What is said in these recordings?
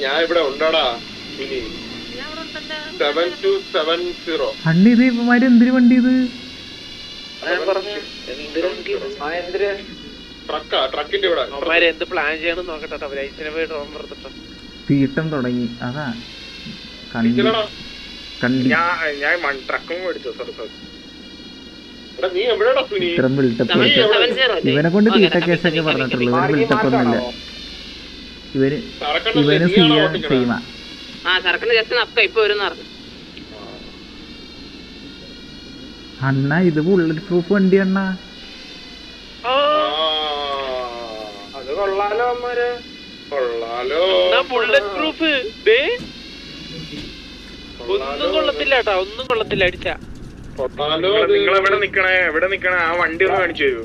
ഞാൻ ഇവിടെ ഉണ്ടാടാ ഇനി 7270. അണ്ണ ഇത് ഇവന്മാര് എന്തിനു വണ്ടി ഇത്? ട്രക്കിന്റെ ഇവിടെ എന്ത് പ്ലാൻ ചെയ്യണം നോക്കട്ടെ. തീട്ടം തുടങ്ങി അതാ കണ്ടി ഞാൻ ട്രക്കും മേടിച്ചു. നീ എവിടെയാടാ സുനി? ഇത്രയും ബിൽട്ടപ്പ് ഇവനെ കൊണ്ട് തീട്ട കേസൊക്കെ പറഞ്ഞിട്ടുള്ളൂ. ഇവന് ബിൽട്ടപ്പ് ഒന്നുമില്ല. ഇവന് സെയിമാ. അണ്ണ ഇത് ബുള്ളറ്റ് പ്രൂഫ് വണ്ടി അണ്ണ. അത് കൊള്ളാലോ അമ്മര്, കൊള്ളാലോ. ബുള്ളറ്റ് പ്രൂഫ് ഒന്നും കൊള്ളത്തില്ല കേട്ടാ, ഒന്നും കൊള്ളത്തില്ല. അടിച്ച നിങ്ങൾ എവിടെ നിക്കണേ? എവിടെ നിക്കണേ? ആ വണ്ടി ഒന്ന് കാണിച്ചു തരൂ.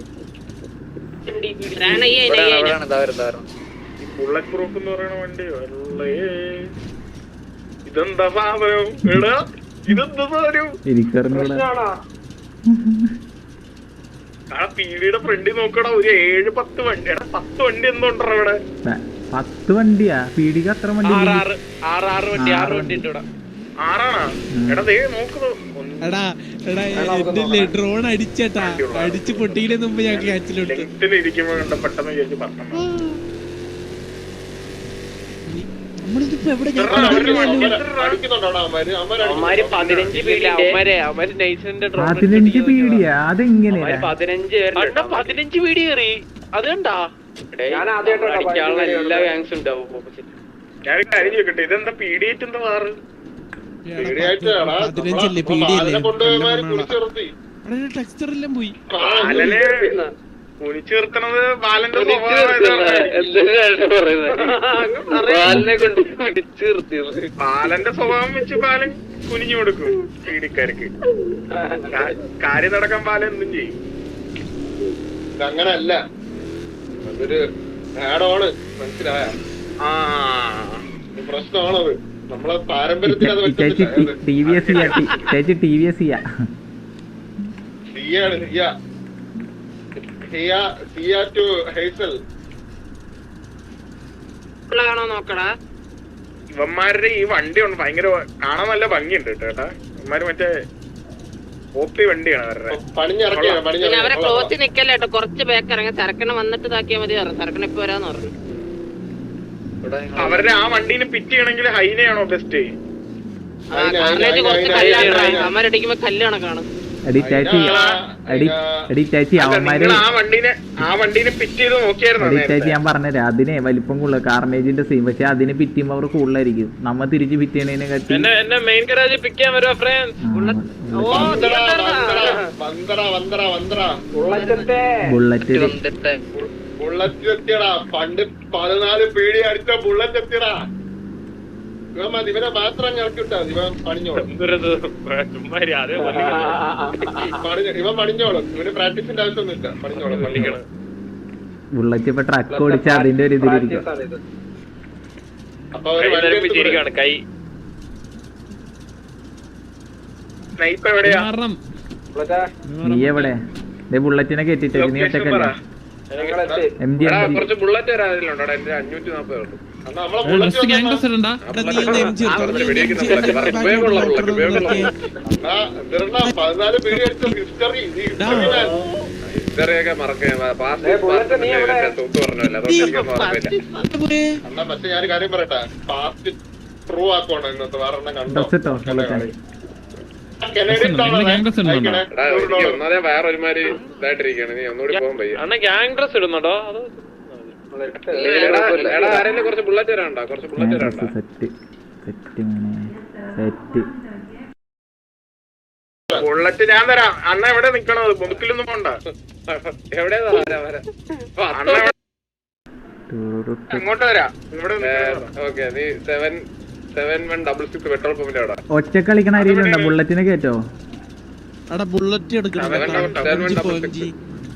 ബുള്ളറ്റ് പ്രൂഫ് എന്ന് പറയുന്ന വണ്ടി ഇതെന്താ സാധനം? എടാ ഇതെന്താ സാധനം? ആ പീടിയുടെ ഫ്രണ്ടിൽ നോക്കടാ, ഒരു 7-10 വണ്ടി. എടാ 10 വണ്ടി എന്തുണ്ടോ ഇവിടെ? 10 വണ്ടിയാ പീടിക? അത്ര വണ്ടി? 6 വണ്ടി ഉണ്ട് ഇവിടെ. 6ആണോ? എടാ ദേ നോക്കുന്നു. ഡ്രോൺ അടിച്ചേട്ടാ, അടിച്ച് പൊട്ടിയുടെ മുമ്പ് ഞാൻ ക്യാച്ചിലോട്ട് ഇരിക്കുമ്പോ കണ്ട പെട്ടെന്ന് വിചാരിച്ചു പറഞ്ഞു. നമ്മളിതിപ്പോ എവിടെ? 15 പീടിയാ? അതെങ്ങനെയാ 15 പീടി കയറി? അത് കണ്ടാ? എല്ലാ ഗാങ്സും ഉണ്ടാവും. ഞാൻ കാര്യം ചോദിക്കട്ടെ, ഇതെന്താ പീഡിയേറ്റ് എന്താ മാറ്? 15 പീടിയല്ലേ? ടെക്സ്ചർ എല്ലാം പോയി. കുനിച്ചീർത്തണത് ബാലന്റെ ബാലന്റെ സ്വഭാവം വെച്ച് ബാലൻ കുനിഞ്ഞു കൊടുക്കും പീഡിക്കാർക്ക്. കാര്യം നടക്കാൻ ബാലൻ എന്തും ചെയ്യും. ഇതങ്ങനല്ല, അതൊരു ആഡാണ്, മനസ്സിലായ? പ്രശ്നമാണത്. നമ്മളെ പാരമ്പര്യത്തിൽ അത് ഇവന്മാരുടെ ഈ വണ്ടി ഉണ്ട് ഭയങ്കര കാണാൻ നല്ല ഭംഗിയുണ്ട് കേട്ടാ. ഇവന്മാര് മറ്റേ ഓപ്പി വണ്ടിയാണ് അവരുടെ. അവരെ ക്ലോത്തി നിക്കല്ലേട്ടോ, കുറച്ച് പേക്ക് ഇറങ്ങി സരക്കണ വന്നിട്ട് ഇതാക്കിയാൽ മതി. സരക്കണ ഇപ്പൊ വരാന്ന് പറഞ്ഞു. അവരുടെ ആ വണ്ടീനെ പിറ്റ് ചെയ്യണമെങ്കിൽ ഹൈനയാണോ ബെസ്റ്റ്? അമ്മരടിക്കുമ്പോ കല്ല് കണക്കാണ്. ആ വണ്ടീനെ പിറ്റ് ചെയ്ത് നോക്കിയായിരുന്നു. ഞാൻ പറഞ്ഞുതരാം, അതിനെ വലിപ്പം കൂടുതൽ കാർണേജിന്റെ സെയിം, പക്ഷെ അതിനെ പിറ്റ് ചെയ്യുമ്പോ അവർ കൂടുതലായിരിക്കും. നമ്മ തിരിച്ച് പിറ്റ് ചെയ്യണതിനെ കാട്ടി ബുള്ളറ്റ് എത്തിയടാ. പണ്ട് 14 പീടി അടിച്ച ബുള്ളറ്റ് എത്തിയടാ. ഇവനെ മാത്രം ഞെക്കിട്ടാ ഇവൻ പണിഞ്ഞോളും. ഇവൻ പണിഞ്ഞോളും. ഇവന് പ്രാക്ടീസിന്റെ ആവശ്യമൊന്നുമില്ല, പണിഞ്ഞോളും. പണിക്കണം. ബുള്ളറ്റ് ഇപ്പൊ ട്രക്ക് ഓടിച്ചാ അതിന്റെ ഒരു ഇതിലിരിക്കും. അപ്പൊ കൈ സ്നൈപ്പ് എവിടെയാ? നീ എവിടെ? ബുള്ളറ്റിനെ കെട്ടിട്ട് നീ ഒറ്റക്കല്ലേ? കുറച്ച് ബുള്ളറ്റ് വരാതിലുണ്ടോ? എന്റെ 540 ഉണ്ട്. പക്ഷെ ഞാൻ കാര്യം പറയട്ടെ, ഫാസ്റ്റ് ട്രൂ ആക്കണോ ഇന്നത്തെ വേറെ വേറൊരുമാതിരി ഇതായിട്ടിരിക്കാണ്. നീ ഒന്നുകൂടി പോകാൻ പയ്യ. ഗ്യാങ് ഡ്രസ് ഇടുന്നുണ്ടോ? കുറച്ച് ബുള്ളറ്റ് വരാനുണ്ടോ? കുറച്ച് ബുള്ളറ്റ് വരാനുണ്ടോ? ബുള്ളറ്റ് ഞാൻ തരാം. അണ്ണ എവിടെ നിക്കണത്? മുതുക്കിലൊന്നും പോണ്ട. എവിടെയാ? അങ്ങോട്ട് വരാം. ഇവിടെ ഓക്കെ. നീ 7166 പെട്രോൾ പമ്പിന്റെ അവിടെ ഒറ്റ കളിക്കണ അരിയിലുണ്ടോ? ബുള്ളറ്റിനെ കേറ്റോ? ബുള്ളറ്റ്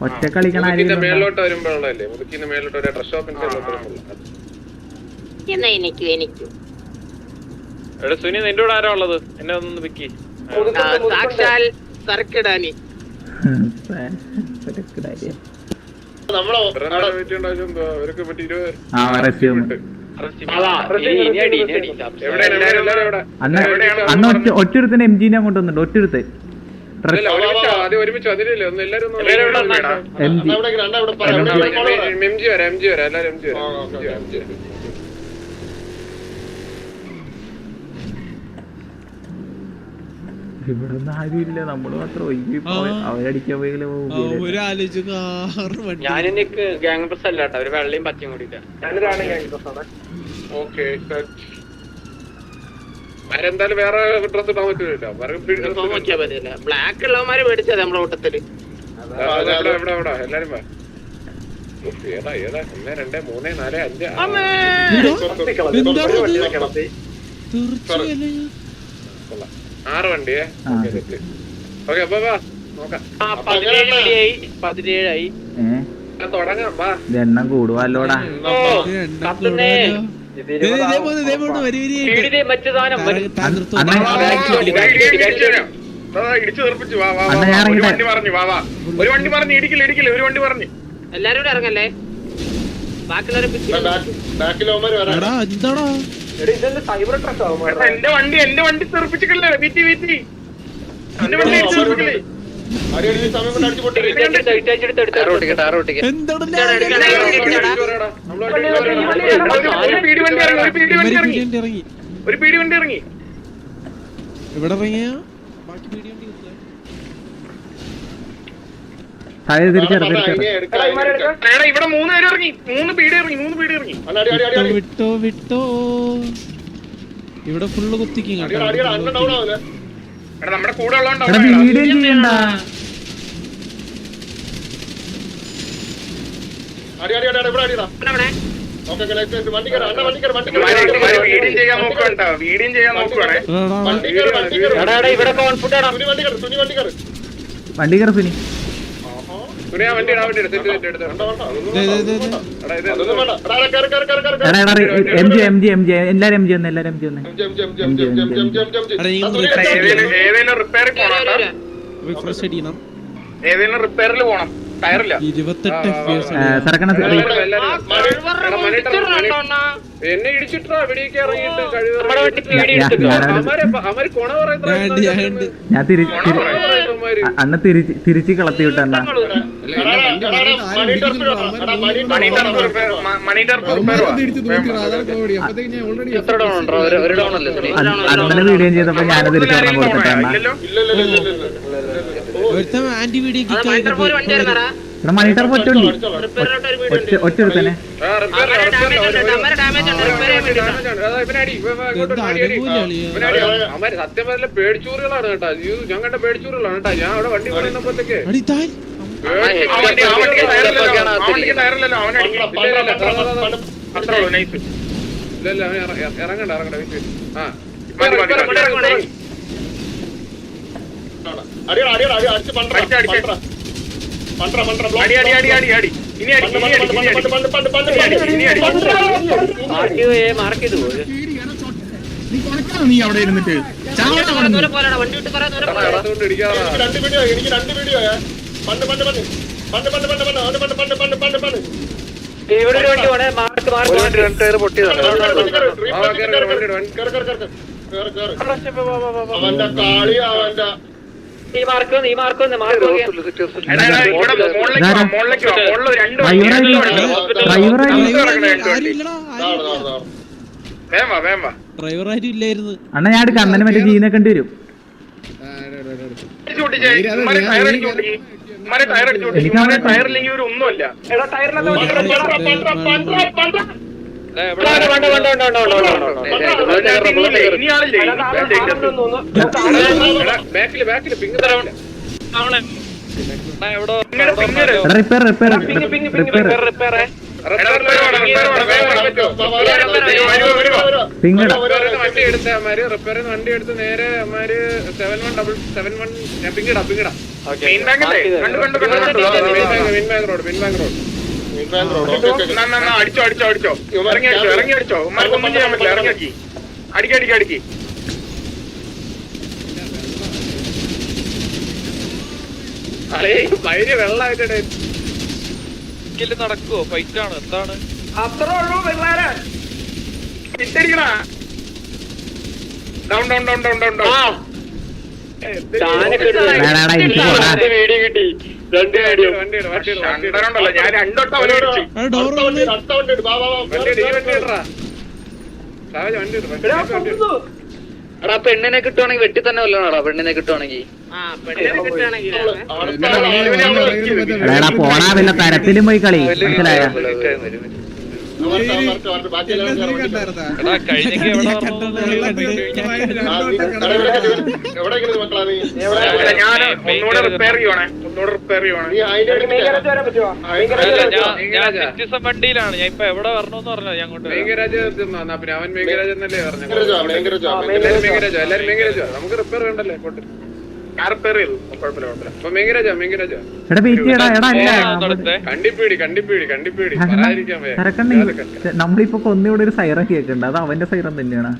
ഒറ്റ കളിക്കണ മേലോട്ട് വരുമ്പോഴല്ലേ? മുതുക്കിന്റെ മേലോട്ട് ഒരു ഡ്രസ് ഷോപ്പിന്റെ സുനി നിന്റെ കൂടെ ആരാ ഉള്ളത്? എന്നെ ഒന്ന് പിക്കി. സാക്ഷാൽ സരക്കിടാനി. അന്ന് ഒറ്റൊരുത്തന്നെ MG അങ്ങോട്ട് വന്നിട്ടുണ്ട് ഒറ്റൊരുത്ത് ഇവിടെ ഒന്നും ആരും ഇല്ല നമ്മള് മാത്രം അവരടിക്കാൻ പോയെങ്കിലും ഞാനെനിക്ക് ഗ്യാങ് പ്രസ് അല്ല കേട്ടോ, ഒരു വെള്ളയും പച്ചയും കൂടിയില്ല. എന്തായാലും വേറെ ഡ്രസ് ഇടാൻ പറ്റില്ല. ബ്ലാക്ക് ഉള്ളവന്മാര് മേടിച്ചത് നമ്മുടെ കൂട്ടത്തില്. എല്ലാരും ഏതാ 1 2 3 4 5 6 വണ്ടിയേ. ഓക്കെ അപ്പൊ നോക്കാം. 17 തുടങ്ങാം. എണ്ണം കൂടുവല്ലോടാ. ഇടിച്ചു തെറിപ്പിച്ചു. വാ വാ ഒരു വണ്ടി പറഞ്ഞു. വാ വാ ഒരു വണ്ടി പറഞ്ഞു. ഇടിക്കില്ല ഒരു വണ്ടി പറഞ്ഞു. എല്ലാരും കൂടെ ഇറങ്ങല്ലേ, ബാക്കിയുള്ളവരെ എന്റെ വണ്ടി തെറിപ്പിച്ചിട്ടില്ലേ? വീട്ടി എന്റെ വണ്ടി തെറിപ്പിക്കില്ലേ? ഒരു പീടി വണ്ടി ഇറങ്ങി. ഇവിടെ ഇറങ്ങിയ ഇവിടെ 3 പേര് ഇറങ്ങി. 3 പീടി ഇറങ്ങി. വിട്ടോ ഇവിടെ ഫുള്ള് കുത്തിക്കും. നമ്മുടെ കൂടെ ഉള്ളതുകൊണ്ട് വീഡിയും ചെയ്യാൻ നോക്കുവാണേ. വണ്ടി കയറി സുനി. MG എല്ലാരും MG ഒന്ന്. ഏതെങ്കിലും റിപ്പയറിൽ പോണം. ടയറില്ല. 28 FPS എന്നെ ഇടിച്ചിട്ടാ വെടിയൊക്കെ ഇറങ്ങിയിട്ട് ഞാൻ അന്ന് തിരിച്ച് കളത്തി വിട്ടണ്ണ. അന്നലെ വീഡിയോ ചെയ്തപ്പോ ഞാൻ തിരിച്ചു പറഞ്ഞ കൊടുത്തിട്ടണ്ണ. Anti video മണിട്ടർ ഒറ്റൊരുത്തന്നെ. സത്യം പറഞ്ഞ പേടിച്ചൂറുകളാണ് കേട്ടാ. ഞാൻ കണ്ട പേടിച്ചൂറുകളാണ് കേട്ടാ. ഞാൻ അവിടെ വണ്ടി പറയുന്നപ്പോഴത്തേക്ക് ടയറില്ലല്ലോ. അത്രേ ഉള്ളൂ. നൈസ്. ഇല്ലല്ല ഇറങ്ങണ്ട. നീ അവിടെ ഇരുന്നിട്ട് അവന്റെ കാളി അവന്റെ ഡ്രൈവറായിട്ടും ഇല്ലായിരുന്നു. അണ്ണ ഞാൻ കണ്ണന് മറ്റേ ജീനെ കണ്ടു വരും. ടയറില്ലെങ്കിൽ ഒരു ഒന്നുമല്ല. വണ്ടി എടുത്ത് നേരെ അമ്മാര് 7177 പിങ്ങിടാ മെയിൻ ബാങ്ക് അല്ലേ? മെയിൻ ബാങ്ക് റോഡ് അടിച്ചോ ഇറങ്ങി അടിച്ചോ. ഉമ്മാർക്കൊന്നും ചെയ്യാൻ പറ്റില്ല. ഇറങ്ങി അടിക്കി. അതെ വൈര് വെള്ളമായിട്ടേ നടക്കുവോ? ഫൈറ്റ് ആണ്. എന്താണ് അത്രേ ഉള്ളൂ പിള്ളേരെ. എടാ പെണ്ണിനെ കിട്ടുവാണെങ്കിൽ വെട്ടി തന്നെ വല്ലതാണോ പെണ്ണിനെ കിട്ടുവാണെങ്കിൽ പോടാ വല്ല തരത്തിലും പോയി കളി മനസ്സിലായ വണ്ടിയിലാണ് ഞാൻ ഇപ്പൊ എവിടെ വരണോന്ന് പറഞ്ഞോ ഞാൻ കൊണ്ട് അവൻ മേഘരാജ് എന്നല്ലേ പറഞ്ഞു. എല്ലാരും മേഘരാജ് നമുക്ക് റിപ്പയർ വേണ്ടല്ലേ റിപ്പയർ ചെയ്തു കുഴപ്പമില്ല. കണ്ടിപ്പീടി നമ്മളിപ്പോ കൊന്നിവിടെ ഒരു സൈറൻ കേൾക്കണ്ട അത് അവന്റെ സൈറൻ തന്നെയാണ്.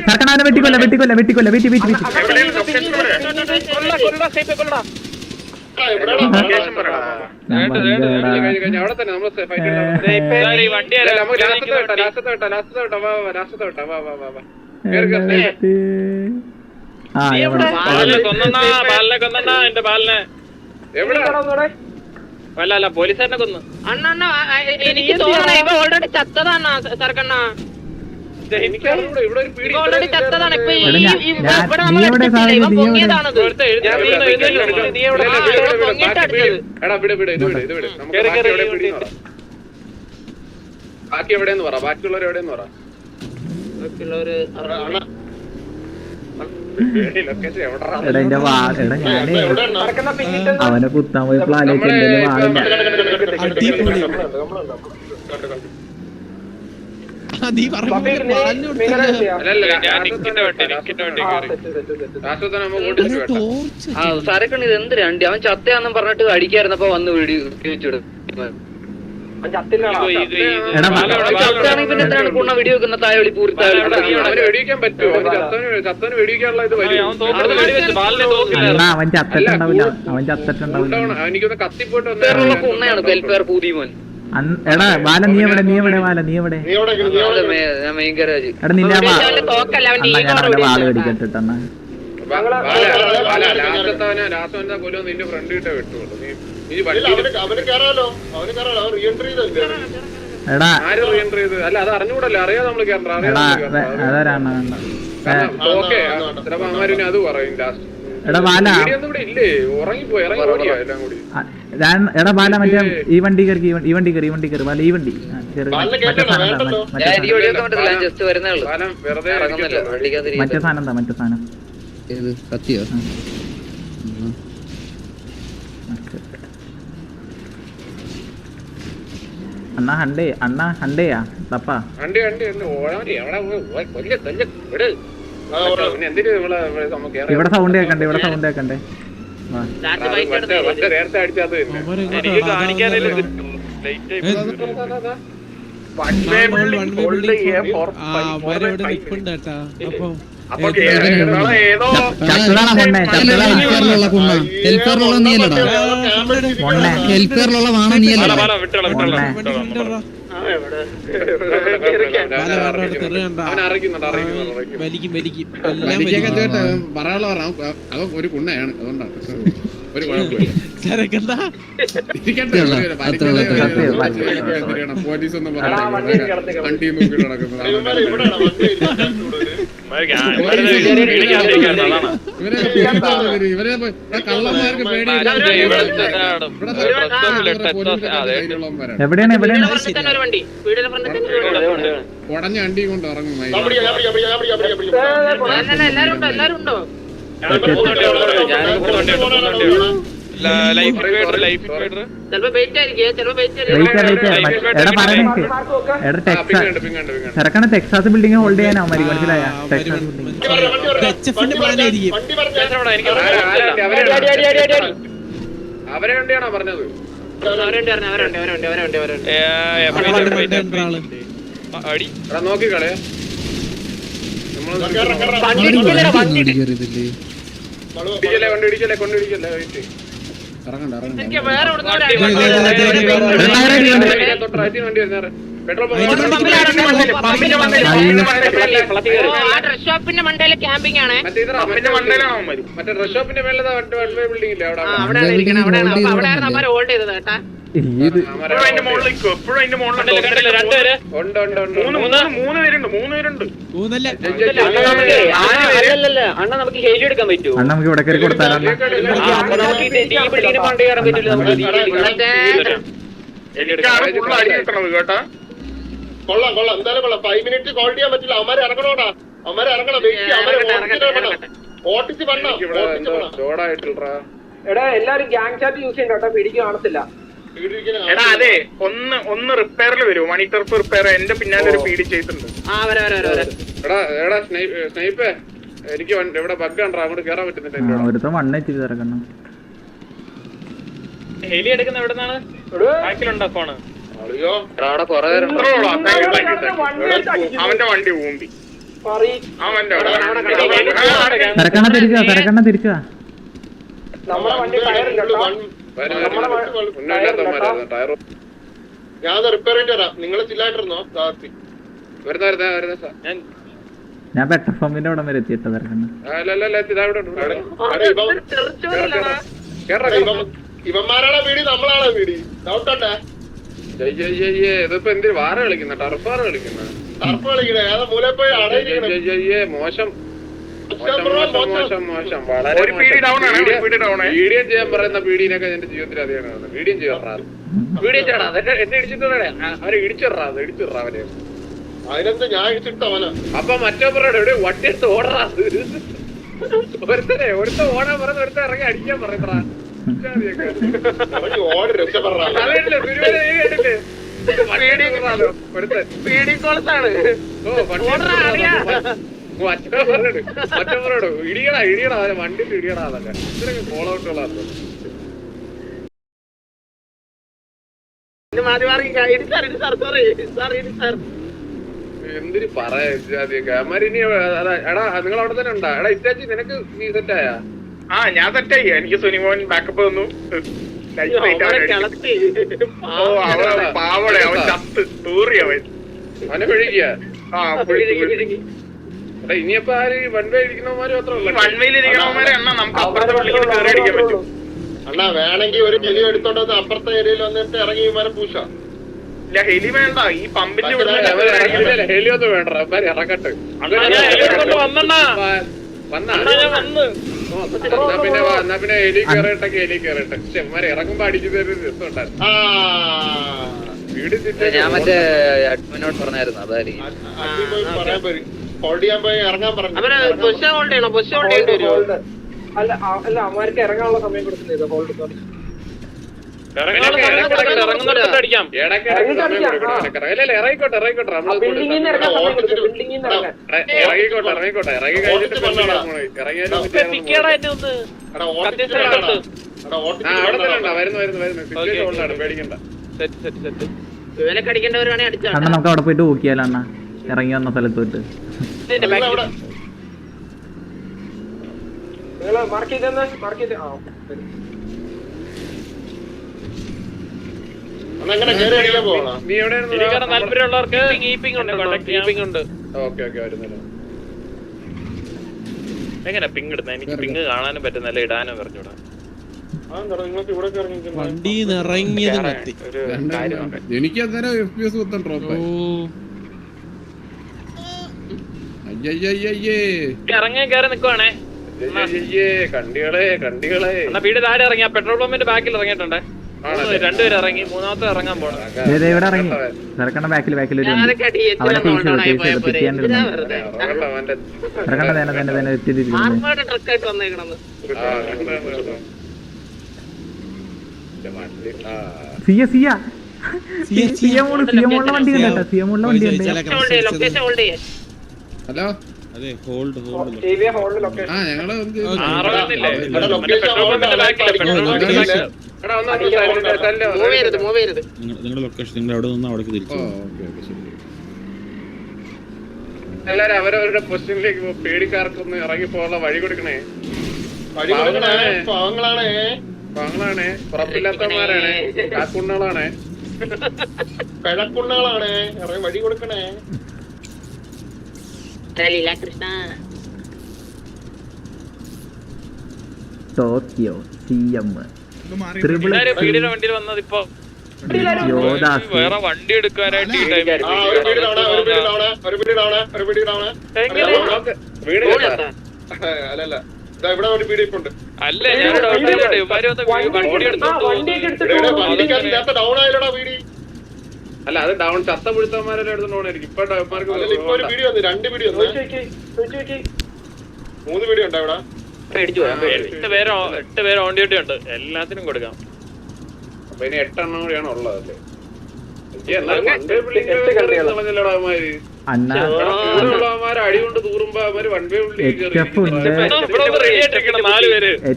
സർക്കണാനെ വെട്ടിക്കൊല്ല വെട്ടിക്കൊല്ല വെട്ടിക്കൊല്ല വെട്ടി വെട്ടി വെട്ടി അല്ല പോലീസുകാരനെ കൊന്നു. അണ്ണ എനിക്ക് തോന്നണ ഇവ ഓൾറെഡി ചത്തതാണ് സർക്കണ്ണ. ഓൾറെഡി ചത്തതാണ്. ഇപ്പൊ ഇവിടെ നമ്മൾ ഇവ പൊങ്ങിയതാണത്. ബാക്കി എവിടെയെന്ന് പറ, ബാക്കിയുള്ളവർ എവിടെയെന്ന് പറ. അവനെ കുത്താൻ പോയി പ്ലാലേക്ക് സാരക്കണ്ണ ഇത് എന്ത് രണ്ടി അവൻ ചത്തയാന്നും പറഞ്ഞിട്ട് അടിക്കായിരുന്നപ്പോ വന്ന് വെടിവെച്ചിടും. വീഡിയോ വെക്കുന്ന തായവളി പൂരി വെടിവെക്കാൻ പറ്റുമോ? ചത്തവന് വെടിവെക്കാനുള്ള ഇത് അവൻ ചത്തിട്ടുണ്ടാവില്ല അവൻ ചത്തിട്ടുണ്ടാവില്ല. എനിക്കൊന്ന് കത്തിപ്പോയിട്ട് കുണ്ണയാണ് വെൽഫെയർ പൂതിമോൻ. എടാ ബാല നീ എവിടെ നീ എവിടെ ബാല നീ എവിടെ മെയിൻകരാജ് എടാ നിന്നെ വാള് കടിക്കട്ടെണ്ണ. ലാസ്റ്റ് കൊല്ലും നിന്റെ ഫ്രണ്ട് കിട്ടേ വെട്ടുള്ളൂ. എടാ അല്ല അത് അറിഞ്ഞൂടല്ലോ, അറിയാതെ നമ്മള് എടാ അതാരാണ് ചിലപ്പോ അമ്മാരിനെ അത് പറയും ലാസ്റ്റ്. എടാ ബാല ഇവിടെ ഇല്ലേ, ഉറങ്ങിപ്പോയി ഇറങ്ങി ഓടിയോ എല്ലാം കൂടി. എടാ ബാല മറ്റേ ഈ വണ്ടി കയറി ഈ വണ്ടി കയറി ബാല ഈ വണ്ടി മറ്റേ സാധനം എന്താ മറ്റേ സാധനം കത്തിയോ? അണ്ണ ഹണ്ടയാ തപ്പാ ഇവിടെ സൗണ്ട് കേക്കണ്ടേ ഇവിടെ സൗണ്ട് കേക്കണ്ടേ. നേരത്തെ അടിച്ചത് എനിക്ക് കാണിക്കാനില്ല. ഒരു കുണ്ണയാണ്, അതുകൊണ്ടാണ് ഒരു പോലീസ് ഒന്നും വണ്ടി നോക്കി നടക്കുന്നത്. ഇവരെ കള്ളന്മാർക്ക് എവിടെയാണ് എവിടെയാണ് ഉടഞ്ഞ വണ്ടി കൊണ്ട് ഇറങ്ങും. എല്ലാരും ഉണ്ടോ? ചെറുക്കണ ടെക്സാസ് ബിൽഡിംഗ് ഹോൾഡ് ചെയ്യാനോ മതി മനസ്സിലായ. അവരെ വണ്ടിയാണോ പറഞ്ഞത്? നോക്കിക്കളെ ഇറങ്ങണ്ട ഇറങ്ങണ്ട എനിക്ക് വേറെ ഡ്രസ് ഷോപ്പിന്റെ മണ്ടയില് ക്യാമ്പിംഗ് ആണ്. മറ്റേ ഡ്രസ് ഷോപ്പിന്റെ മേലെ ബിൽഡിംഗ് ഇല്ലേ അവിടെ? അവിടെയാണ് ഇരിക്കുന്നത്. അവിടെയാണ് അവര് ഹോൾഡ് ചെയ്തത് കേട്ടാ. ഇത് മൂന്നല്ല അല്ലല്ല അണ്ണ നമുക്ക് ഹേലി എടുക്കാൻ പറ്റുമോ? അണ്ണ നമുക്ക് ഇവിടെ കയറി കൊടുത്താലോ? കേട്ടാ കൊള്ളാം കൊള്ളാം എന്തായാലും കൊള്ളാം. 5 മിനിറ്റ് കോൾ ചെയ്യാൻ പറ്റില്ല. അവന്മാരെ ഇറങ്ങണോടാ, അവന്മാരെ ഇറങ്ങണം. ഓട്ടിച്ച് പണം ചോടായിട്ടില്ലടാ. എടാ എല്ലാരും ഗ്യാങ് ചാറ്റ് യൂസ് ചെയ്യണ്ട കേട്ടോ, പിടിക്ക് കാണത്തില്ല. എടാ അതെ ഒന്ന് റിപ്പയറിൽ വരും. മണി ടർഫ് റിപ്പയർ എന്റെ പിന്നാലെ ഒരു പീഡി ചെയ്തിട്ടുണ്ട്. എടാ സ്നൈപ്പേ എനിക്ക് ഇവിടെ ബഗ് കണ്ടാ അങ്ങോട്ട് കേറാൻ പറ്റുന്നില്ല. ഒരുത്ത മണ്ണ ഇച്ചിരി തിരക്കണം. ഹെലി എടുക്കുന്ന എവിടെ നിന്നാണ്? ബാക്കിലുണ്ടോ ഫോണ്? അവിടെ കൊറേ അവന്റെ വണ്ടി ഊമ്പി. അവന്റെ തിരക്കണ്ണ തിരിച്ചാ നമ്മുടെ വണ്ടി ടയറില്ല കേട്ടോ. ഞാൻ റിപ്പയർ ചെയ്ത് തരാം. നിങ്ങൾ ചില്ലായിട്ടിരുന്നോ? ഞാൻ പെട്രോൾ പമ്പിന്റെ അവിടെ വരെ എത്തിയിട്ട തിരക്കണ്ണ. ഇവന്മാരാണോ വീടി, നമ്മളാണോ വീടി? ഡൗട്ടുണ്ടേ? ഇതിപ്പോ എന്ത് വാറ കളിക്കുന്ന ടർഫാറ കളിക്കുന്ന ടർഫ് കളിക്കണേ. ഏതാ മൂല പോയി അടയിരിക്കണേ. മോശം ഒരു പീഡി ഡൗൺ ആണ്. വീഡിയോ ചെയ്യാൻ പറയുന്ന പീഡിനൊക്കെ എന്റെ ജീവിതത്തിൽ അധികമാണ്. വീഡിയോ ചെയ്യാറാണ്. വീഡിയോ ചെയ്യണം. അതൊക്കെ എന്നെ ഇടിച്ചിട്ടാ അവരെ ഇടിച്ചിടാ അവരെ. അതിനകത്ത് ഞാൻ ഇടിച്ചിട്ടവനാ. അപ്പൊ മറ്റേ പറയണ എവിടെ വണ്ടി എടുത്ത് ഓടറാ. ഒരുത്ത ഓടാൻ പറയുന്ന ഒരുത്ത ഇറങ്ങി അടിക്കാൻ പറയുന്നറാ. ഓടി രക്ഷപ്പെടാ. മറ്റവരോട് ഇടിയടാ വണ്ടി ഇടിയടാ. അതൊക്കെ ഇത്രയൊക്കെ ഫോളോ ഔട്ടുള്ള എന്തിന് പറയാ. എടാ നിങ്ങൾ അവിടെ തന്നെ ഉണ്ടാ? എടാ ഇറ്റാച്ചി നിനക്ക് സെറ്റായ? ആ ഞാൻ തെറ്റായി. എനിക്ക് സുനിമോൻ ബാക്കപ്പ് തന്നു. പാവടെ അവൻ ചത്ത് തൂറി അവൻ. അവനെ പിഴിക്കുക. ആ ഇനിയപ്പോ ആര് വൺവേ ഇരിക്കുന്നവന്മാര് മാത്രമല്ല. വൺവേലിരിക്കണവന്മാരെ എണ്ണ നമുക്ക് അപ്പുറത്തെ വിളിക്കുന്ന കയറി അടിക്കാൻ പറ്റും. അണ്ണാ വേണമെങ്കിൽ ഒരു ഹെലി എടുത്തോണ്ട് വന്ന് അപ്പുറത്തെ ഏരിയയിൽ വന്നിട്ട് ഇറങ്ങി ഇവന്മാരെ പൂശ. ഇല്ല ഹെലി വേണ്ട. ഈ പമ്പിന്റെ ഹെലിയൊന്നും വേണ്ട. അവന്മാര് ഇറക്കട്ടെ. എന്നാ പിന്നെ ഹെലി കയറട്ടെ. ചെമ്മാരെ ഇറങ്ങുമ്പോ അടിച്ചു തരുന്ന രസം ഉണ്ടായിരുന്നു. വീട് ഞാൻ മറ്റേ അഡ്മിനോട് പറഞ്ഞായിരുന്നു. അതായിരിക്കും ഹോൾഡ് ചെയ്യാൻ പോയി ഇറങ്ങാൻ പറഞ്ഞു. അല്ല അല്ല അവന്മാർക്ക് ഇറങ്ങാനുള്ള സമയം കൊടുക്കുന്നില്ല. ഹോൾഡ് അടിക്കാം. ഇറങ്ങിക്കോട്ടെ ബിൽഡിംഗിൽ ഇറങ്ങാൻ സമയം കൊടുക്കും. ബിൽഡിംഗിൽ നിന്ന് ഇറങ്ങി കഴിഞ്ഞിട്ട് വരുന്നു. പേടിക്കണ്ട. അടിക്കേണ്ടവരാണെ അടിച്ചാ. അണ്ണ നമുക്ക് അവിടെ പോയിട്ട് നോക്കിയാലോ അണ്ണ, ഇറങ്ങി വന്ന സ്ഥലത്ത് പോയിട്ട്. നിങ്ങൾ മാർക്ക് ചെയ്ത് അങ്ങനെ കയറി അടിക്കാൻ പോകണം. നീ എവിടെ താല്പര്യമുള്ളവർക്ക് ഉണ്ട്. ഓക്കെ വരുന്നില്ല. എങ്ങനെ പിങ് ഇടുന്ന? എനിക്ക് പിങ് കാണാനും പറ്റുന്നല്ല, ഇടാനും പറഞ്ഞൂടാ. നിങ്ങൾക്ക് ഇവിടെ ഇറങ്ങി വണ്ടി ഇറങ്ങിയത് കത്തി. ഒരു കാര്യം എനിക്ക് അന്നേരം FPS മൊത്തം ഡ്രോപ്പ് അയ്യയ്യേ. ഇറങ്ങാൻ കയറി നിക്കുവാണേ. കണ്ടികളെ എന്നാ വീട് താഴെ ഇറങ്ങി. പെട്രോൾ പമ്പിന്റെ ബാക്കിൽ ഇറങ്ങിയിട്ടുണ്ടേ. രണ്ടുപേരും ഇറങ്ങി. മൂന്നാമത്തെ ഇറങ്ങാൻ പോണം. ഇവിടെ ഇറങ്ങി തിരക്കണ്ണ ബാക്കിൽ ഒരു അവനെ തിരക്കണ്ണ തന്നെ എത്തിയിരിക്കുന്നു. ട്രക്കായിട്ട് വന്നേക്കണെന്ന് സിയമുള്ള വണ്ടി കണ്ടോ? സിയമുള്ള വണ്ടി ഉണ്ട്. ലൊക്കേഷൻ ഹോൾഡ് ചെയ്യേ. ഹലോ അതെ ഹോൾഡ് ലൊക്കേഷൻ. ആ ഞങ്ങള് മൂവ് ചെയ്യരുത്. നിങ്ങളുടെ ലൊക്കേഷൻ നിങ്ങൾ അവിടെ നിന്ന് അവിടെ തിരിച്ചു. എല്ലാരും അവരവരുടെ പൊസിഷനിലേക്ക് പേടിക്കാർക്കൊന്ന് ഇറങ്ങി പോകാനുള്ള വഴി കൊടുക്കണേ. വഴി കൊടുക്കണേ, പാവങ്ങളാണേ. പാങ്ങളാണ്, പുറപ്പില്ലാത്തമാരാണ്, കാക്കുണ്ണകളാണ്, പിഴക്കുണ്ണകളാണ്. ഇറങ്ങി വഴി കൊടുക്കണേ. കൃഷ്ണ ടോക്കിയോ CM വണ്ടിയിൽ വന്നത് ഇപ്പൊ യോദാസ് വേറെ വണ്ടി എടുക്കാനായിട്ട് ഈ ടൈം ആ ഒരു പീടിയിലാണ്, ഒരു പീടിയിലാണ്, ഒരു പീടിയിലാണ്, ഒരു പീടിയിലാണ്. വീട് കേട്ടാ. അല്ലല്ല, ഇതാ ഇവിടെ ഒരു പീടി ഇപ്പൊ ഉണ്ട്. അല്ല ഞാൻ ഇവന്മാര് വന്ന് വണ്ടി എടുത്തോണ്ട് വണ്ടിക്കകത്ത് ഡൗൺ ആയില്ലടാ പീടി. അല്ല അത് ഡൗൺ ചത്ത പുഴുത്തമാരെല്ലാം എടുത്തോണ്ട് പോകണായിരിക്കും. ഇപ്പൊ അല്ലല്ല, ഇപ്പൊ ഒരു പീടി വന്നു, 2 പീടി വന്നു, 3 പീടി ഉണ്ടോ ഇവിടെ? 8 പേര് ഓൺ ഡ്യൂട്ടി ഉണ്ട്, എല്ലാത്തിനും കൊടുക്കാം. അപ്പൊ ഇനി 8 എണ്ണം കൂടിയാണ് ഉള്ളതല്ലേ. അണ്ണ അടി കൊണ്ട് തൂറുമ്പോ അവര് വൺ വേ HF ഉണ്ട്,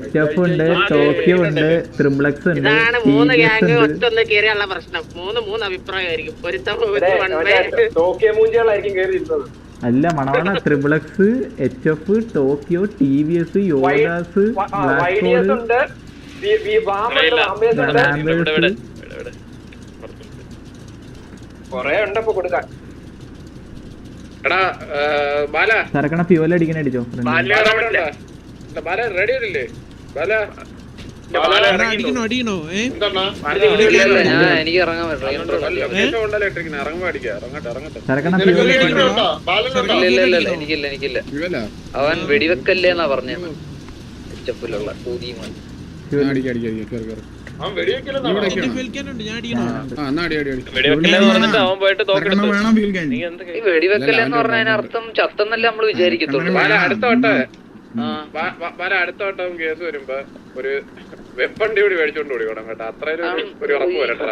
HF ഉണ്ട്, ടോക്കിയോ ഉണ്ട്, ത്രിംബ്ലക്സ് ഉണ്ട്, ഇതാണ് 3 TVS ഗ്യാങ് ഉണ്ട്. ഒറ്റൊന്ന് കേറിയുള്ള പ്രശ്നം. 3 അഭിപ്രായമായിരിക്കും. ടോക്കിയോ മൂഞ്ചികളായിരിക്കും കയറിയിരുന്നത്. അല്ല മണവാണ, ത്രിംബ്ലക്സ്, HF, Tokyo, TVS, Yoddhas, YDS ഉണ്ട്, കൊറേ ഉണ്ട് ഇപ്പൊ കൊടുക്കാൻ. എടാ ബാല സരക്കണ ഫ്യൂവൽ അടിക്കണ അടിച്ചോ. ബാല റെഡി ആയില്ലേ? ബാല അടിക്കണോ അടിക്കണോ? എന്താ എനിക്ക് ഇറങ്ങാൻ ഉണ്ടല്ലോ ഇട്ടിരിക്കുന്നത്. ഇറങ്ങുമ്പോ അടിക്കാം. ഇറങ്ങട്ടെ. സരക്കണ ഫ്യൂവൽ എനിക്കില്ല. അവൻ വെടിവെക്കല്ലേന്നാ പറഞ്ഞേ. ുള്ള അവൻ വെടിവെക്കലെന്നാ കേൾക്കാനുണ്ട്. ഞാൻ അടിക്കണോ? പറഞ്ഞിട്ട് അവൻ പോയിട്ട് തോക്കെടുത്തു. ഈ വെടിവെക്കല്ലെന്ന് പറഞ്ഞതിന് അർത്ഥം ചത്തെന്നല്ലേ നമ്മള് വിചാരിക്കത്തുള്ളൂ. അടുത്ത വട്ടം കേസ് വരുമ്പോ ഒരു വെപ്പണ്ടി കൂടി മേടിച്ചോണ്ട് ഓടിക്കണം കേട്ടോ. അത്രയും ഒരു ഉറപ്പ് വരട്ടെ.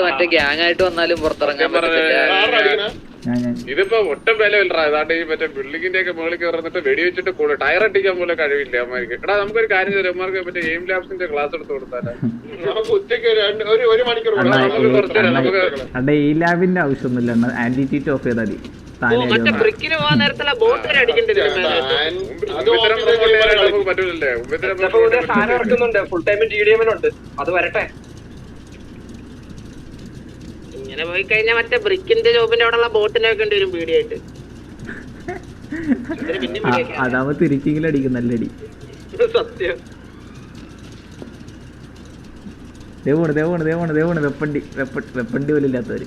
മറ്റേ ഗ്യാങ് ആയിട്ട് വന്നാലും പുറത്തിറങ്ങാൻ പറ്റില്ല. ഇതിപ്പോ ഒട്ടും വിലയില്ല. അതാണ്ട് ഈ മറ്റേ ബിൽഡിങ്ങിന്റെ ഒക്കെ മുകളിൽ കയറിട്ട് വെടിവെച്ചിട്ട് കൂടെ ടയർ അടിക്കാൻ പോലെ കഴിവില്ല അമ്മമാർക്ക്. എടാ നമുക്കൊരു കാര്യം ചെയ്യും, അമ്മമാർക്ക് മറ്റേ എയിം ലാബ്സിന്റെ ക്ലാസ് എടുത്ത് കൊടുത്താലേ. നമുക്ക് ഉച്ചക്ക് ഒരു മണിക്കൂർ ഈ ലാബിന്റെ ആവശ്യമൊന്നുമില്ല. ആന്റി ചീറ്റ് ഓഫ് ചെയ്താൽ മറ്റേ ബ്രിക്കിന് പോകാൻ നേരത്തുള്ള ബോട്ടിൽ അടിക്കേണ്ടി പറ്റൂലല്ലേ? സാധനം ഇറക്കുന്നുണ്ട്, ഫുൾ ടൈം GDM-നുണ്ട്. അത് വരട്ടെ. ഇങ്ങനെ പോയി കഴിഞ്ഞാൽ മറ്റേ ബ്രിക്കിന്റെ ജോബിന്റെ അവിടെ ഉള്ള ബോട്ടിനെ വെക്കേണ്ടി വരും പീടിയായിട്ട്. അതാവുമ്പോ തിരിച്ചെങ്കിലും അടിക്കും, നല്ല അടി. സത്യം. ദേവണ് വെപ്പണ്ടി പോലും ഇല്ലാത്തവര്.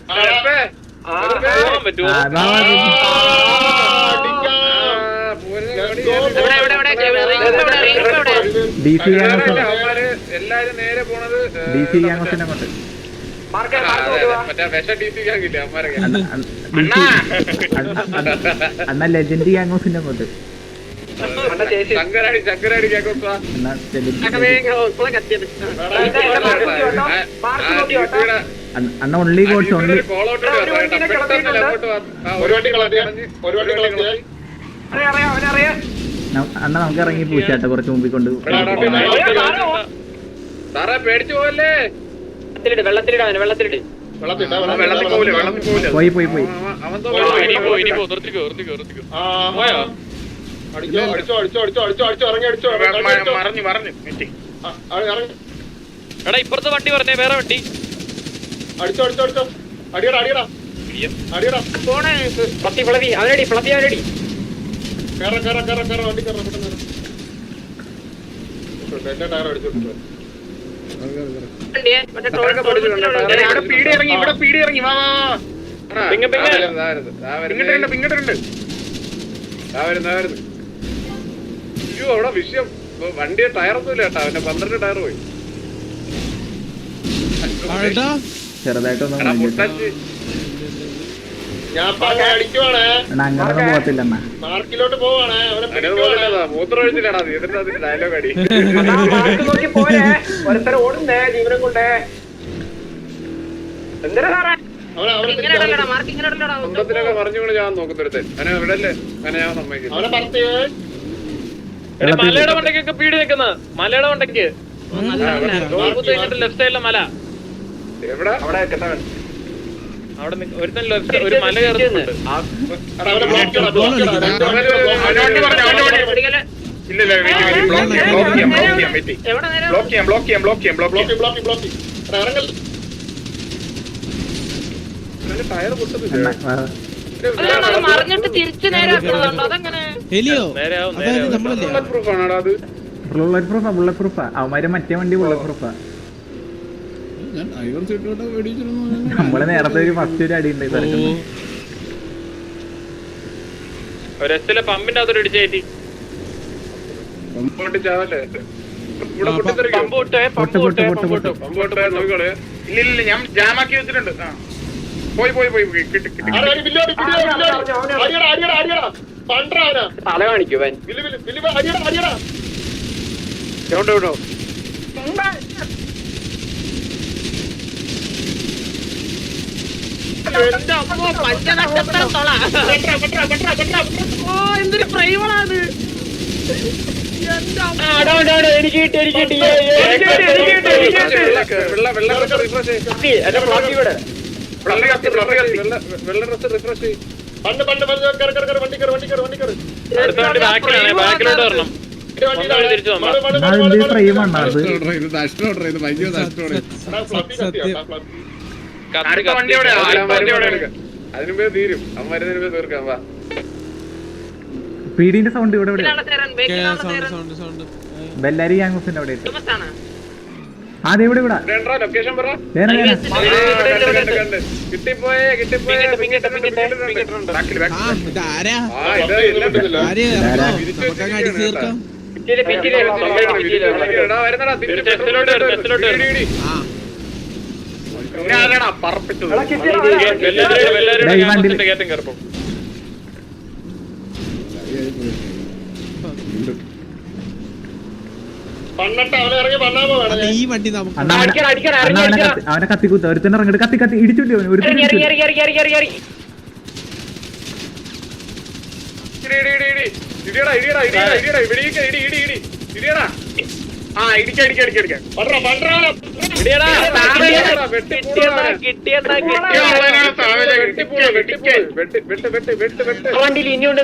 DC ഗ്യാങ്സിനെ കൊണ്ട് അണ്ണ ലെജൻഡ് ഗ്യാങ്സിനെ കൊണ്ട് അണ്ണ ഓൺലി ഗോഡ്സ് ഓൺലി. അണ്ണ നമുക്ക് ഇറങ്ങി പൂച്ചാട്ടെ കുറച്ച് മുമ്പിൽ കൊണ്ട്. പേടിച്ചു പോവല്ലേ? വെള്ളത്തിലിട്. പോയി എടാ ഇപ്പുറത്തെ വണ്ടി പറഞ്ഞേ, വേറെ വണ്ടി അടിച്ചോ അടിയടാ അവനടി കേറ വണ്ടി കേറ എന്റെ ടയർ അടിച്ചോട്ട്. ഇവിടെ പീടി ഇറങ്ങി വാ. അയ്യോ അവിടെ വിഷയം. വണ്ടിയെ ടയറൊന്നുമില്ല കേട്ടാ. അവന്റെ 12 ടയർ പോയി. ചെറുതായിട്ടൊന്നും ഞാൻ അടിക്കുവാണ്. അങ്ങനൊന്നും പോകത്തില്ല അണ്ണ. മാർക്കിലോട്ട് പോവാണ്. മൂത്രം ഒഴിച്ചില്ലടാ. എന്നിട്ട് അതിന്റെ ഡയലോഗ് അടി. നോക്കി പോരെ, ഒരുത്തരം ഓടുന്നേ ജീവനം കൊണ്ടേ. എന്തിനാ സാറേ സ്വന്തത്തിനൊക്കെ പറഞ്ഞുകൊണ്ട് ഞാൻ നോക്കുന്നൊരുത്തൻ. അങ്ങനെ എവിടെയല്ലേ അങ്ങനെ ഞാൻ സമ്മതിക്കുന്നു. അവനെ പറത്തിയേ. മലയുടെ വണ്ടയ്ക്കൊക്കെ പീടി നിൽക്കുന്ന മലയുടെ വണ്ടയ്ക്ക് ലെഫ്റ്റ് സൈഡിലെ മല. എവിടെ? അവിടെ കെട്ടവൻ അവിടെ ഒരുത്തൻ ഒരു മല കയറുന്നുണ്ട്. ഇല്ല ബ്ലോക്ക് ചെയ്യാം എവിടെ നേരം ബ്ലോക്ക് ചെയ്യാം ബ്ലോക്ക് ഇറങ്ങൽ ടയർ പൊട്ടുന്നില്ല. അതാണ് മറിഞ്ഞിട്ട് തിരിച്ചു നേരാക്കുന്നുണ്ടോ അതെങ്ങനെ ഹെലിയോ അതായത് നമ്മളല്ലേ ബുള്ളറ്റ് പ്രൂഫ് ആണോടാ അത്? ബുള്ളറ്റ് പ്രൂഫാ അവന്മാര് മറ്റേ വണ്ടി ബുള്ളറ്റ് പ്രൂഫാ. ഞാൻ ഡ്രൈവർ സീറ്റോട്ട് മേടിച്ചിരുന്നു. നമ്മള് നേരത്തെ ഒരു ഫസ്റ്റ് ഒരു അടി ഉണ്ട് ഒരെസ്സിലെ പമ്പിന്റെ അകത്തോട്ട് ഇടിച്ചേറ്റി പമ്പോട്ട് ചാവല്ലേ? ഇവിടെ ആ, പൊട്ടിത്തെറിക്കും. പമ്പോട്ട് നോക്കിക്കോളെ. ഇല്ല ഞാൻ ജാമാക്കി വെച്ചിട്ടുണ്ട്. പോയി കിട്ടി തല കാണിക്കുവൻ എന്റെ അമ്മോ പഞ്ചനക്ഷത്രം തൊള ഓ എന്തൊരു പ്രൈവണാത് എനിക്ക് കിട്ടി വെള്ള ഡ്രസ് റിഫ്രഷ്. ഫ്രെയിമാണ് അത്. ഇത് നഷ്ടം ഓർഡർ ചെയ്ത് ഭയങ്കര നഷ്ടമാണ്. അതിനുമ്പേ തീരും. അമ്മരുന്നതിനുമ്പേ തീർക്കാം. വാ പീഡിന്റെ സൗണ്ട് ഇവിടെ സൗണ്ട് ബെല്ലാരി ഗ്യാങ്സിന്റെ അവിടെ അതെ ഇവിടെ ലൊക്കേഷൻ പറ. കിട്ടിപ്പോയേ ഇതാരാ നമുക്കങ്ങ് അടിച്ച് തീർക്കാം. ഈ വണ്ടി നമുക്ക് അവനെ കത്തിക്കുത്ത ഒരുത്തന്നെ ഇറങ്ങിട്ട് കത്തി ഇടിച്ചില്ലേ അവന് ഒരു വണ്ടിയിൽ ഇനിയുണ്ട്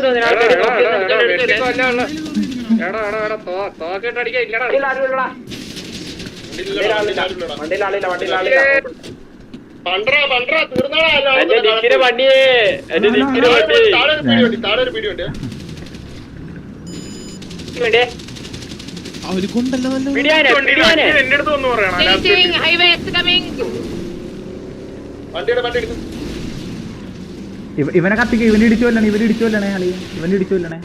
അവര് കൊണ്ടല്ലോ എന്റെ അടുത്ത് ഒന്ന് പറയണം. ഹൈവേ ഇവനെ കത്തിക്ക ഇവന് ഇടിച്ചോല്ലണേ അളി ഇവന് ഇടിച്ചോല്ലണേ.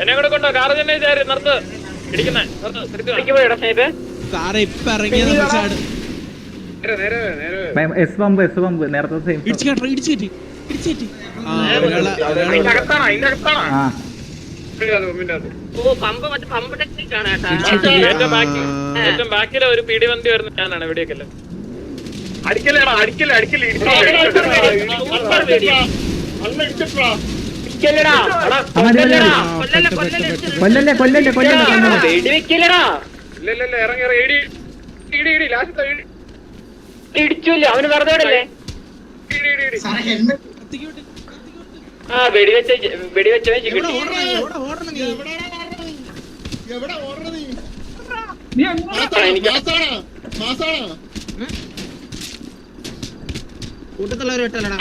എന്നെ കൂടെ കൊണ്ടോ കാറ് തന്നെ നിർത്ത് ഇടിക്കുന്നേ. സാറേ ഇപ്പൊ ഇറങ്ങിയത് ചാട് എസ് പമ്പ് നേരത്തെ സെയിം. ഇടിച്ചേറ്റി ആ ഓ പമ്പ് മറ്റേ പമ്പ് ടെക്നിക് ആണ് ഏറ്റവും ബാക്കിലെ ഒരു പീടി വണ്ടി വരുന്ന ഞാനാണ് ഇവിടെയൊക്കെ. അടിക്കല്ലേ ഇല്ല ഇറങ്ങി ഇടിച്ചില്ല അവന് വെറുതെ വിടല്ലേ ആ വെടിവെച്ചവൻ കൂട്ടത്തുള്ളവർ വെട്ടല്ലടാ.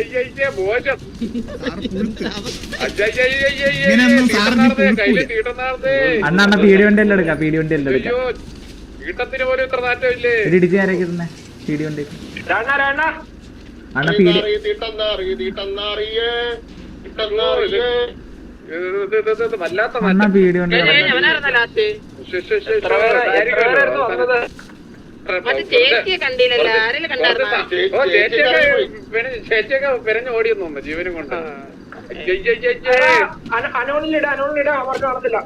ഇടിച്ചു മോശം. അണ്ണ പീടി വണ്ടി എല്ലാം എടുക്കാം വീട്ടത്തിന് പോലും ഇത്ര നാറ്റമില്ലേ? ഇടിച്ച് ഞാനൊക്കെ പീടി വണ്ടി അണ്ണ പീടി വല്ലാത്ത അണ്ണ പീടി വണ്ടി ചേച്ചിയെ കണ്ടില്ലല്ലോ ആരെങ്കിലും കണ്ടായിരുന്നോ ചേച്ചിയൊക്കെ പെരഞ്ഞ് ഓടിയെന്ന് തോന്നുന്നു ജീവനും കൊണ്ട്. അനോണിലിട അവർക്ക് കാണത്തില്ല.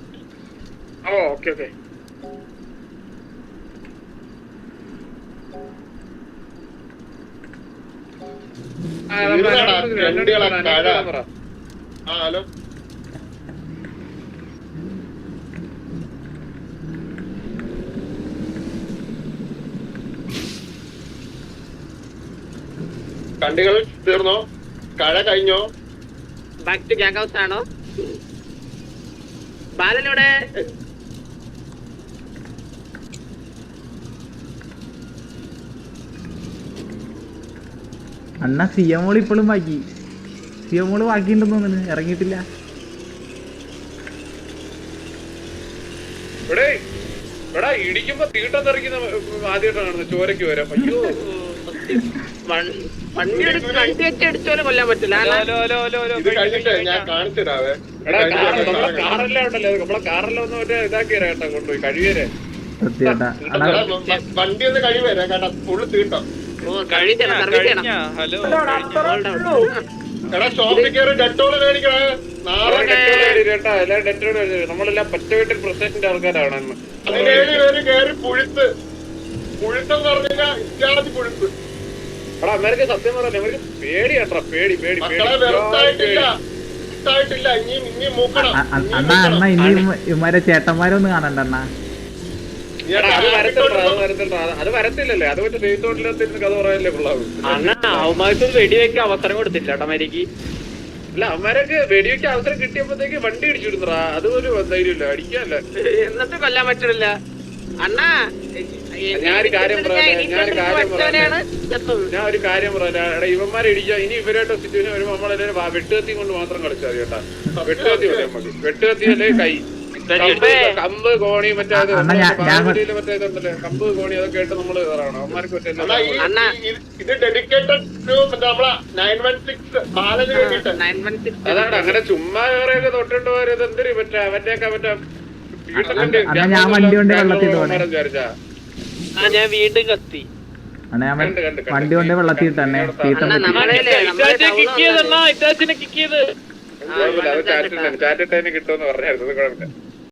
ഓക്കെ ഹലോ കണ്ടികൾ തീർന്നോ? കഴ കഴിഞ്ഞോ? ബാക്ക് ടു ഗ്യാങ് ഹൗസ് ആണോ? ബാലനോടെ അണ്ണ സിയമോള് ഇപ്പോഴും ബാക്കി. സിയമോള് ബാക്കിയുണ്ടെന്ന് തോന്നുന്നു, ഇറങ്ങിയിട്ടില്ല. ഇവിടെ ഇടിക്കുമ്പോ തീട്ടം തെറിക്കുന്ന ആദ്യമായിട്ടാണ് കാണുന്നത്. ചോരക്ക് വരാം. അയ്യോ വണ്ടി വെച്ച് അടിച്ചോലെ കൊല്ലാൻ പറ്റില്ല. ഇത് കഴിഞ്ഞിട്ട് ഞാൻ കാണിച്ചിടാവേ. നമ്മളെ കാറെല്ലാം ഉണ്ടല്ലോ, നമ്മളെ കാറെല്ലാം ഒന്ന് മറ്റേ ഇതാക്കി തരാം കേട്ടോ, കൊണ്ടുപോയി കഴിവേരെ. സത്യേട്ടാ അണ്ണാ വണ്ടി ഒന്ന് കഴിവരാ കേട്ടാ. ഫുള്ള് തീട്ടോ. കഴിച്ചണം സർവീസ് ചെയ്യണം. എടാ ഷോപ്പിൽ കയറി ഡെറ്റോള് മേടിക്കണേ. നമ്മളെല്ലാം പറ്റ വീട്ടിൽ പ്രൊസേഷന്റെ ആൾക്കാരാണ്. അതിനേഴ് പേര് കയറി പുഴുത്ത്. പുഴുത്തെന്ന് പറഞ്ഞാ ഇത്യാദി പുഴുത്ത്. എടാ അമ്മേർക്ക് സത്യം പറയാം, അവർക്ക് പേടിയാട്ടാ. പേടി പേടി മക്കളെ വെറുത്തായിട്ടില്ല, ഇഷ്ടായിട്ടില്ല. ഇനി മൂക്കണം. അണ്ണാ അണ്ണ ഇനി ഇവന്മാരെ ചേട്ടന്മാരൊന്നും കാണണ്ട അണ്ണാ. അത് വരത്തില്ലല്ലേ, അത് മറ്റേ നെയ്ത്തോട്ടിലെത്തിരുന്ന് കഥ പറയല്ലേ പിള്ളാവ്. അവന്മാർക്ക് വെടിവെക്കാൻ അവസരം കൊടുത്തില്ല അമ്മേരിക്ക്. അല്ല അവന്മാരൊക്കെ വെടിവെക്കാൻ അവസരം കിട്ടിയപ്പോഴത്തേക്ക് വണ്ടി ഇടിച്ചിടുന്നറാ. അതുപോലും ധൈര്യമില്ല അടിക്കാല്ല. എന്നിട്ട് കൊല്ലാൻ പറ്റില്ല അണ്ണാ. ഞാനൊരു കാര്യം പറയാം. എടാ ഇവന്മാരെ ഇടിച്ചാ ഇനി ഇവരായിട്ട് സിറ്റുവേഷൻ വരുമ്പോ നമ്മളെല്ലാവരും വെട്ടുകത്തി കൊണ്ട് മാത്രം കളിച്ചാൽ മതി കേട്ടാ. വെട്ടുകത്തി മതി നമുക്ക്. വെട്ടുകത്തി അല്ലേ കൈ, കമ്പ് കോണി മറ്റേ മറ്റേ ഇതുണ്ടല്ലേ കമ്പ് കോണി അതൊക്കെ ആയിട്ട് നമ്മള് കയറാണ്. അവന്മാർക്ക് ഇത് ഡെഡിക്കേറ്റഡ് നമ്മളെ 916 ബാലന് വേണ്ടിട്ട്. അതാണ് അങ്ങനെ ചുമ്മാ വേറെയൊക്കെ തൊട്ടിട്ട് പോയത്. എന്തൊരു മറ്റേ അവന്റെയൊക്കെ മറ്റേ ഞാൻ വണ്ടി കൊണ്ട് വെള്ളത്തിട്ട് വിചാരിച്ചാ ഞാൻ വീണ്ടും കത്തി. അണ്ണാ ഞാൻ വണ്ടി കൊണ്ട് വെള്ളത്തിട്ട് തന്നെ തീട്ടം ഇറ്റാച്ചിനെ കിക്ക് ചെയ്ത് അത് ചാറ്റിട്ടതിന് കിട്ടുമെന്ന് പറഞ്ഞായിരുന്നു. കുഴപ്പമില്ല.